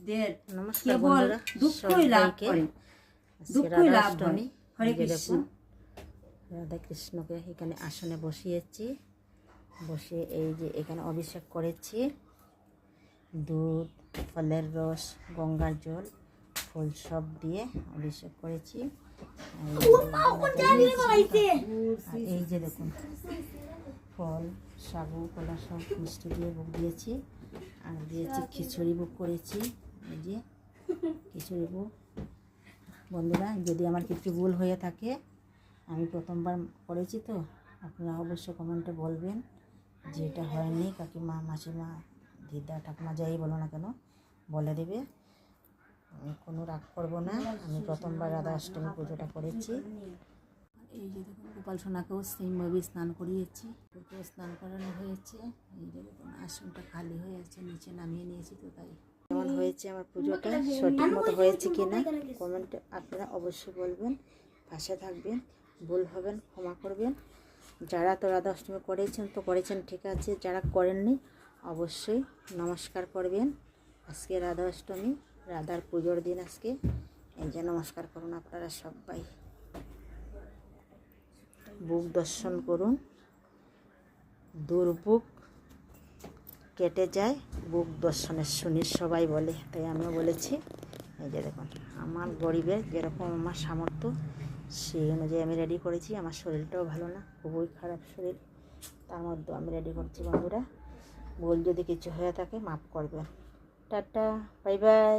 নমস্কার বন্ধুরা, সবাইকে রাধাষ্টমী। দেখুন রাধা কৃষ্ণকে এখানে আসনে বসিয়েছি, বসিয়ে এই যে এখানে অভিষেক করেছি। দুধ, ফলের রস, গঙ্গার জল, ফুল সব দিয়ে অভিষেক করেছি। এই যে দেখুন ফল, সাবু, কলা সব মিষ্টি দিয়ে ভোগ দিয়েছি। আর দিয়েছি খিচুড়ি ভোগ করেছি। এই যে খিচুড়ি ভোগ। বন্ধুরা, যদি আমার কিছু ভুল হয়ে থাকে, আমি প্রথমবার করেছি তো আপনারা অবশ্যই কমেন্টে বলবেন যে এটা হয়নি। কাকিমা, মাসিমা, দিদা, ঠাকুমা যাই বলো না কেন বলে দেবে। আমি কোনো রাগ করবো না। আমি প্রথমবার রাধা অষ্টমী পুজোটা করেছি। এই যে দেখুন গোপাল সোনাকেও সেইভাবে স্নান করিয়েছি, ওকেও স্নান করানো হয়েছে। এই যে দেখুন আসনটা খালি হয়ে আছে, নিচে নামিয়ে নিয়েছি। তো তাই কেমন হয়েছে আমার পুজোটা, সঠিক মতো হয়েছে কি না কমেন্টে আপনারা অবশ্যই বলবেন। পাশে থাকবেন, ভুল হবেন ক্ষমা করবেন। যারা তো রাধা অষ্টমী করেছেন তো করেছেন, ঠিক আছে। যারা করেননি অবশ্যই নমস্কার করবেন। আজকে রাধা অষ্টমী, রাধার পুজোর দিন আজকে। এই যে নমস্কার করুন আপনারা সবাই, বুক দর্শন করুন। দুর্ভোগ কেটে যায় বুক দর্শনের শুনি সবাই বলে, তাই আমিও বলেছি। এই যে দেখুন আমার গরিবের যেরকম আমার সামর্থ্য সেই অনুযায়ী আমি রেডি করেছি। আমার শরীরটাও ভালো না, খুবই খারাপ শরীর, তার মধ্যে আমি রেডি করছি। বন্ধুরা, ভুল যদি কিছু হয়ে থাকে মাফ করবেন। Tata, bye bye.